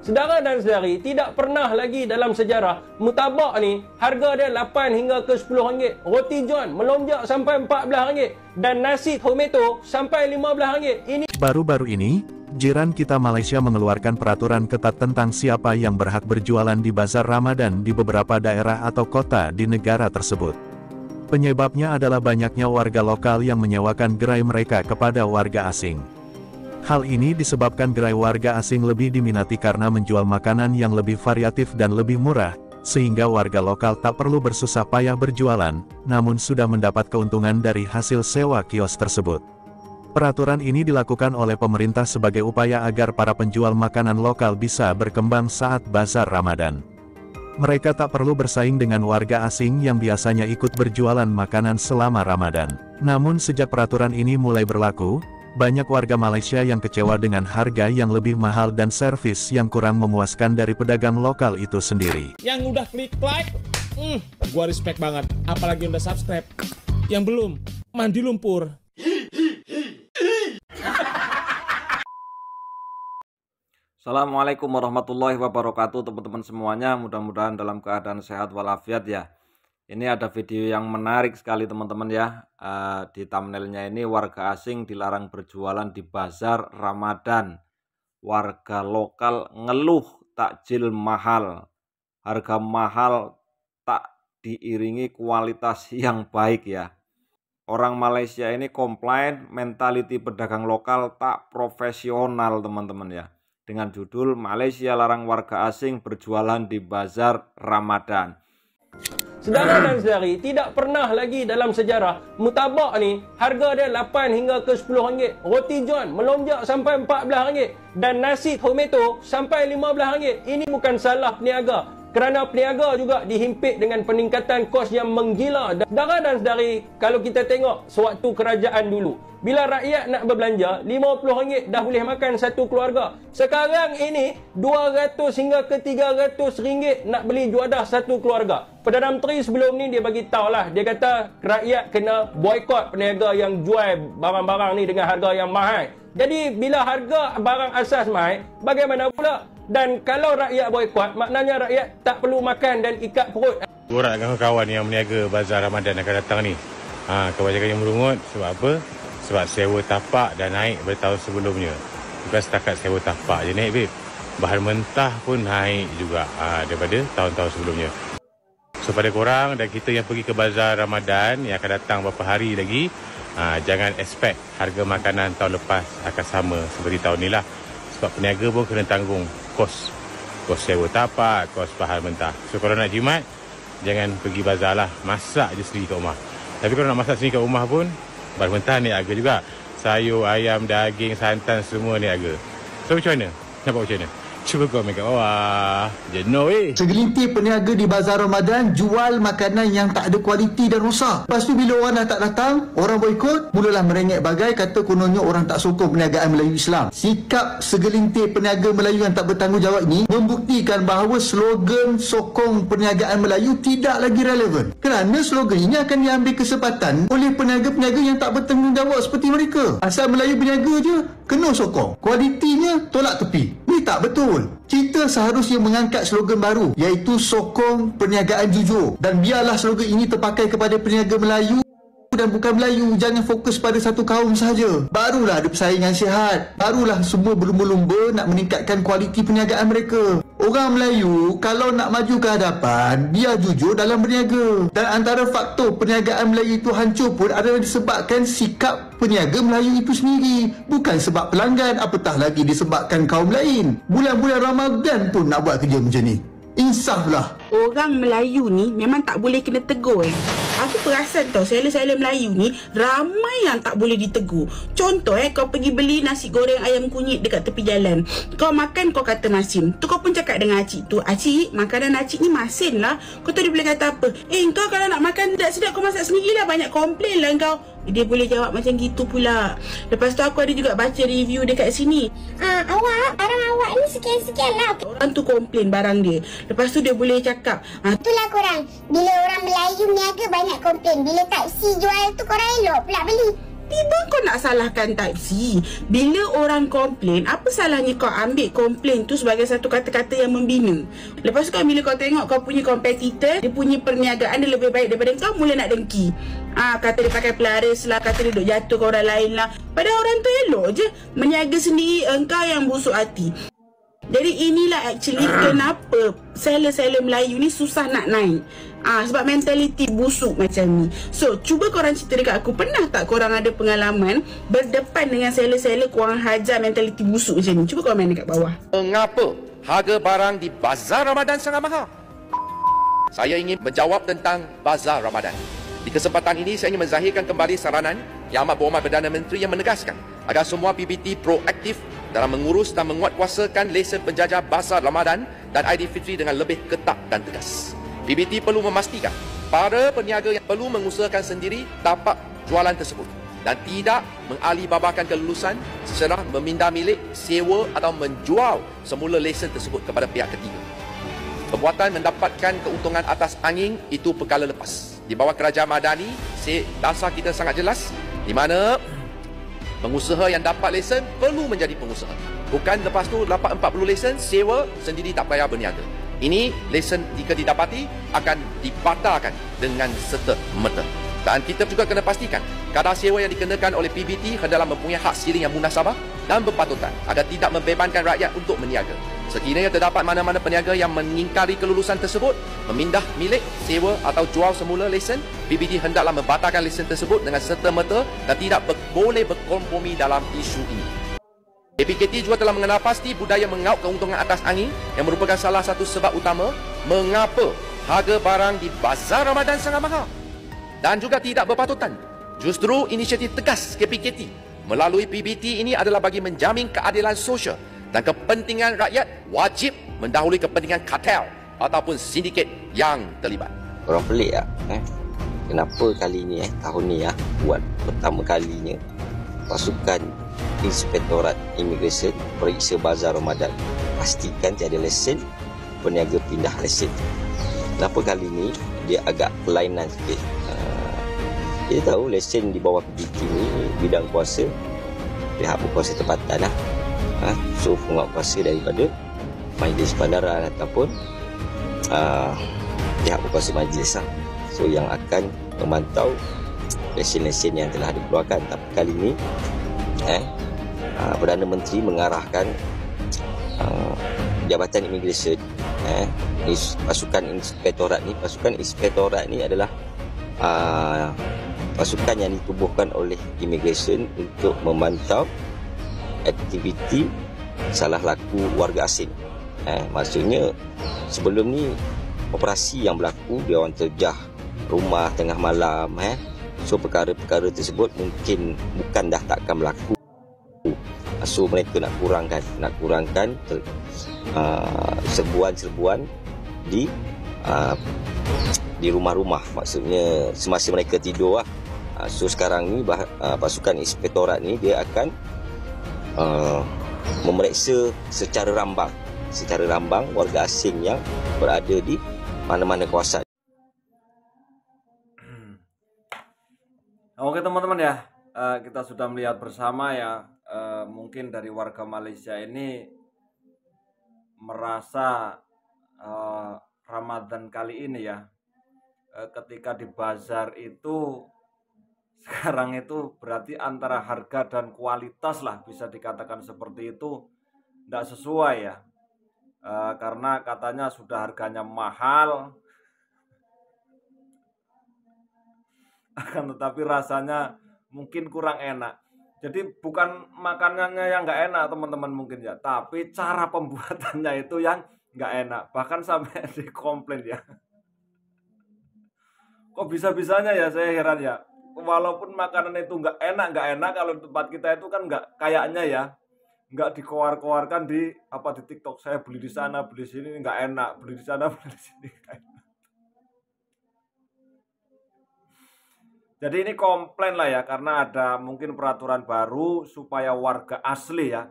Saudara dan saudari, tidak pernah lagi dalam sejarah mutabak ni harga dia 8 hingga ke 10 ringgit. Roti john melonjak sampai 14 ringgit dan nasi tomato sampai 15 ringgit. Ini baru-baru ini, jiran kita Malaysia mengeluarkan peraturan ketat tentang siapa yang berhak berjualan di bazar Ramadan di beberapa daerah atau kota di negara tersebut. Penyebabnya adalah banyaknya warga lokal yang menyewakan gerai mereka kepada warga asing. Hal ini disebabkan gerai warga asing lebih diminati karena menjual makanan yang lebih variatif dan lebih murah, sehingga warga lokal tak perlu bersusah payah berjualan, namun sudah mendapat keuntungan dari hasil sewa kios tersebut. Peraturan ini dilakukan oleh pemerintah sebagai upaya agar para penjual makanan lokal bisa berkembang saat bazar Ramadan. Mereka tak perlu bersaing dengan warga asing yang biasanya ikut berjualan makanan selama Ramadan. Namun sejak peraturan ini mulai berlaku, banyak warga Malaysia yang kecewa dengan harga yang lebih mahal dan servis yang kurang memuaskan dari pedagang lokal itu sendiri. Yang udah klik like, gua respect banget. Apalagi udah subscribe. Yang belum, mandi lumpur. Assalamualaikum warahmatullahi wabarakatuh teman-teman semuanya. Mudah-mudahan dalam keadaan sehat walafiat ya. Ini ada video yang menarik sekali teman-teman ya. Di thumbnailnya ini warga asing dilarang berjualan di bazar Ramadan. Warga lokal ngeluh takjil mahal. Harga mahal tak diiringi kualitas yang baik ya. Orang Malaysia ini komplain mentaliti pedagang lokal tak profesional teman-teman ya. Dengan judul Malaysia larang warga asing berjualan di bazar Ramadan. saudara dan saudari, tidak pernah lagi dalam sejarah mutabak ni harga dia 8 hingga ke 10 ringgit. Roti john melonjak sampai 14 ringgit dan nasi tomato sampai 15 ringgit. Ini bukan salah peniaga, kerana peniaga juga dihimpit dengan peningkatan kos yang menggila. Saudara dan saudari, kalau kita tengok sewaktu kerajaan dulu, bila rakyat nak berbelanja, RM50 dah boleh makan satu keluarga. Sekarang ini 200 hingga ke 300 ringgit nak beli juadah satu keluarga. Perdana Menteri sebelum ni dia bagi tahu lah, dia kata rakyat kena boikot peniaga yang jual barang-barang ni dengan harga yang mahal. Jadi bila harga barang asas mahal, bagaimana pula? Dan kalau rakyat boikot, maknanya rakyat tak perlu makan dan ikat perut. Borak dengan kawan yang meniaga bazar Ramadan akan datang ni. Kebanyakan yang merungut sebab apa? Sebab sewa tapak dah naik pada tahun sebelumnya. Bukan setakat sewa tapak je naik, babe. Bahan mentah pun naik juga daripada tahun-tahun sebelumnya. So pada korang dan kita yang pergi ke bazar Ramadan yang akan datang beberapa hari lagi, jangan expect harga makanan tahun lepas akan sama seperti tahun ni lah. Sebab peniaga pun kena tanggung kos sewa tapak, kos bahan mentah. So kalau nak jimat, jangan pergi bazar lah. Masak je sendiri kat rumah. Tapi kalau nak masak sendiri kat rumah pun, bahan mentah ni harga juga. Sayur, ayam, daging, santan semua ni harga. So macam mana? Nampak macam mana? Cuba kau make kat bawah. Jenuh Segelintir peniaga di bazar Ramadan jual makanan yang tak ada kualiti dan rosak. Lepas tu bila orang dah tak datang, orang boikot, mulalah merengek bagai kata kononnya orang tak sokong perniagaan Melayu Islam. Sikap segelintir peniaga Melayu yang tak bertanggungjawab ini membuktikan bahawa slogan sokong perniagaan Melayu tidak lagi relevan. Kerana slogan ini akan diambil kesempatan oleh peniaga-peniaga yang tak bertanggungjawab seperti mereka. Asal Melayu berniaga je, kena sokong. Kualitinya tolak tepi. Ini tak betul. Kita seharusnya mengangkat slogan baru, iaitu sokong perniagaan jujur. Dan biarlah slogan ini terpakai kepada peniaga Melayu dan bukan Melayu. Jangan fokus pada satu kaum sahaja. Barulah ada persaingan sihat. Barulah semua berlumba-lumba nak meningkatkan kualiti perniagaan mereka. Orang Melayu kalau nak maju ke hadapan, dia jujur dalam berniaga. Dan antara faktor perniagaan Melayu itu hancur pun adalah disebabkan sikap peniaga Melayu itu sendiri. Bukan sebab pelanggan, apatah lagi disebabkan kaum lain. Bulan-bulan Ramadan pun nak buat kerja macam ni. Insaflah. Orang Melayu ni memang tak boleh kena tegur. Aku perasan tau, seller-seller Melayu ni ramai yang tak boleh ditegur. Contoh kau pergi beli nasi goreng ayam kunyit dekat tepi jalan. Kau makan, kau kata masin. Tu kau pun cakap dengan acik tu, "Acik, makanan acik ni masin lah." Kau tahu dia boleh kata apa? Kau kalau nak makan sedap-sedap kau masak sendirilah. Banyak komplain lah kau. Dia boleh jawab macam gitu pula. Lepas tu aku ada juga baca review dekat sini. Awak, barang awak ni sekian-sekian lah. Orang tu komplain barang dia. Lepas tu dia boleh cakap, itulah korang. Bila orang Melayu niaga banyak komplain. Bila taksi jual tu korang elok pula beli. tiba-tiba kau nak salahkan Type C. Bila orang komplain, apa salahnya kau ambil komplain tu sebagai satu kata-kata yang membina? Lepas tu kan bila kau tengok kau punya kompetitor, dia punya perniagaan dia lebih baik daripada kau, mula nak dengki. Kata dia pakai pelaris lah, kata dia duk jatuh ke orang lain lah. Padahal orang tu elok je. Meniaga sendiri, engkau yang busuk hati. Jadi inilah actually kenapa seller-seller Melayu ni susah nak naik. Sebab mentaliti busuk macam ni. So, cuba korang cerita dekat aku, pernah tak korang ada pengalaman berdepan dengan seller-seller korang hajar mentaliti busuk macam ni? Cuba korang main dekat bawah. Mengapa harga barang di Bazar Ramadan sangat mahal? Saya ingin menjawab tentang Bazar Ramadan. Di kesempatan ini saya ingin menzahirkan kembali saranan Yang Amat Berhormat Perdana Menteri yang menegaskan agar semua PBT proaktif dalam mengurus dan menguatkuasakan lesen penjajah Bazar Ramadan dan Aidilfitri dengan lebih ketat dan tegas. PBT perlu memastikan para peniaga yang perlu mengusahakan sendiri dapat jualan tersebut dan tidak mengalihbabakan kelulusan secara memindah milik, sewa atau menjual semula lesen tersebut kepada pihak ketiga. Perbuatan mendapatkan keuntungan atas angin itu perkara lepas. Di bawah kerajaan Madani, dasar kita sangat jelas di mana pengusaha yang dapat lesen perlu menjadi pengusaha. Bukan lepas tu dapat 40 lesen, sewa sendiri tak payah berniaga. Ini lesen jika didapati akan dibatalkan dengan serta-merta. Dan kita juga kena pastikan kadar sewa yang dikenakan oleh PBT hendaklah mempunyai hak siling yang munasabah dan berpatutan agar tidak membebankan rakyat untuk berniaga. Sekiranya terdapat mana-mana peniaga yang mengingkari kelulusan tersebut, memindah milik, sewa atau jual semula lesen, PBT hendaklah membatalkan lesen tersebut dengan serta-merta dan tidak boleh berkompromi dalam isu ini. APKT juga telah mengenal pasti budaya mengauk keuntungan atas angin yang merupakan salah satu sebab utama mengapa harga barang di Bazar Ramadan sangat mahal dan juga tidak berpatutan. Justru inisiatif tegas KPKT melalui PBT ini adalah bagi menjamin keadilan sosial dan kepentingan rakyat wajib mendahului kepentingan kartel ataupun sindiket yang terlibat. Orang pelik tak? Kenapa kali ni tahun ni buat pertama kalinya pasukan Inspektorat Imigresen periksa Bazar Ramadan, pastikan tiada lesen, peniaga pindah lesen. Kenapa kali ni dia agak kelainan sikit? Kita tahu lesen di bawah PBT ni bidang kuasa pihak berkuasa tempatan so penguatkuasa daripada Majlis Bandaran ataupun pihak berkuasa majlis so yang akan memantau lesen-lesen yang telah dikeluarkan. Tapi kali ini Perdana Menteri mengarahkan Jabatan Imigresen pasukan inspektorat ni adalah pasukan yang ditubuhkan oleh Imigresen untuk memantau aktiviti salah laku warga asing. Maksudnya sebelum ni operasi yang berlaku dia orang terjah rumah tengah malam so perkara-perkara tersebut mungkin bukan dah takkan berlaku. So mereka nak kurangkan serbuan-serbuan di rumah-rumah, maksudnya semasa mereka tidur so sekarang ni pasukan inspektorat ni dia akan memeriksa secara rambang warga asing yang berada di mana-mana kawasan. Oke teman-teman ya, kita sudah melihat bersama ya, mungkin dari warga Malaysia ini merasa Ramadan kali ini ya, ketika di bazar itu sekarang itu berarti antara harga dan kualitas lah bisa dikatakan seperti itu, tidak sesuai ya, karena katanya sudah harganya mahal akan tetapi rasanya mungkin kurang enak. Jadi bukan makanannya yang nggak enak teman-teman mungkin ya, tapi cara pembuatannya itu yang nggak enak, bahkan sampai dikomplain ya. Kok bisa-bisanya ya, saya heran ya. Walaupun makanan itu nggak enak, kalau tempat kita itu kan nggak kayaknya ya, nggak dikoar-koarkan di TikTok. Saya beli di sana, beli di sini nggak enak, beli di sana, beli di sini nggak enak. Jadi ini komplain lah ya, karena ada mungkin peraturan baru supaya warga asli ya,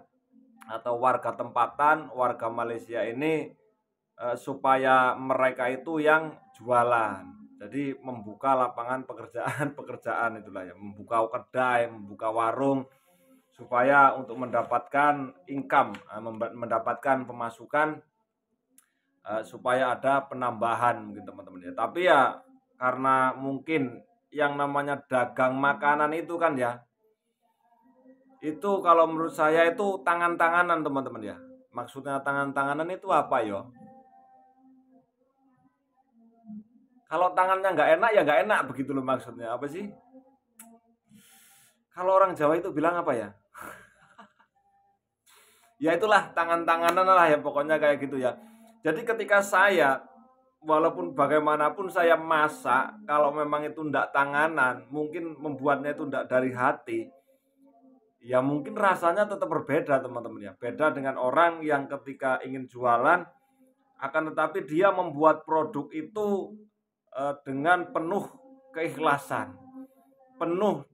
atau warga tempatan, warga Malaysia ini supaya mereka itu yang jualan. Jadi membuka lapangan pekerjaan itulah ya, membuka kedai, membuka warung supaya untuk mendapatkan income, mendapatkan pemasukan, supaya ada penambahan mungkin teman-teman ya. Tapi ya karena mungkin yang namanya dagang makanan itu kan ya, itu kalau menurut saya itu tangan-tanganan teman-teman ya. Maksudnya tangan-tanganan itu apa ya? Kalau tangannya nggak enak ya nggak enak begitu loh maksudnya. Apa sih? Kalau orang Jawa itu bilang apa ya? Ya itulah tangan-tanganan lah ya, pokoknya kayak gitu ya. Jadi ketika saya, walaupun bagaimanapun saya masak, kalau memang itu ndak tanganan, mungkin membuatnya itu ndak dari hati, ya mungkin rasanya tetap berbeda teman-teman ya. Beda dengan orang yang ketika ingin jualan, akan tetapi dia membuat produk itu dengan penuh keikhlasan, penuh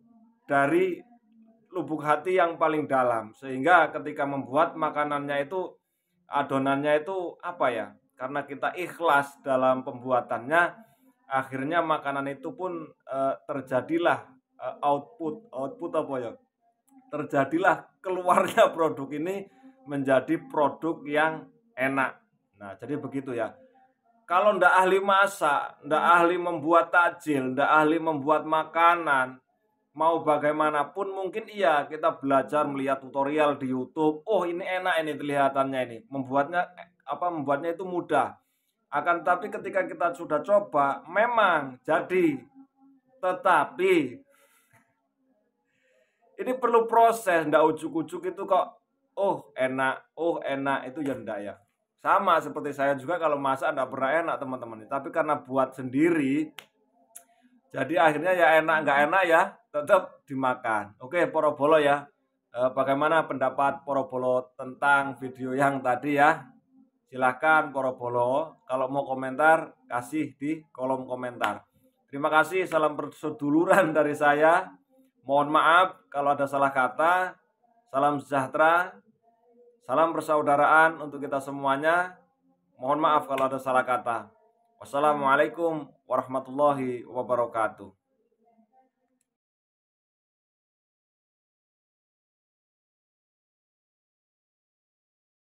dari lubuk hati yang paling dalam, sehingga ketika membuat makanannya itu, adonannya itu apa ya, karena kita ikhlas dalam pembuatannya, akhirnya makanan itu pun terjadilah output apa ya, terjadilah keluarnya produk ini menjadi produk yang enak. Nah jadi begitu ya. Kalau ndak ahli masak, ndak ahli membuat takjil, ndak ahli membuat makanan, mau bagaimanapun mungkin iya kita belajar melihat tutorial di YouTube. Oh ini enak ini kelihatannya ini. Membuatnya itu mudah. Akan tetapi ketika kita sudah coba memang jadi. Tetapi ini perlu proses, ndak ujuk-ujuk itu kok oh enak itu ya ndak ya. Sama seperti saya juga kalau masak ndak pernah enak teman-teman. Tapi karena buat sendiri, jadi akhirnya ya enak nggak enak ya tetap dimakan. Oke, Porobolo ya. Bagaimana pendapat Porobolo tentang video yang tadi ya? Silahkan Porobolo. Kalau mau komentar, kasih di kolom komentar. Terima kasih. Salam perseduluran dari saya. Mohon maaf kalau ada salah kata. Salam sejahtera. Salam persaudaraan untuk kita semuanya. Mohon maaf kalau ada salah kata. Wassalamualaikum warahmatullahi wabarakatuh.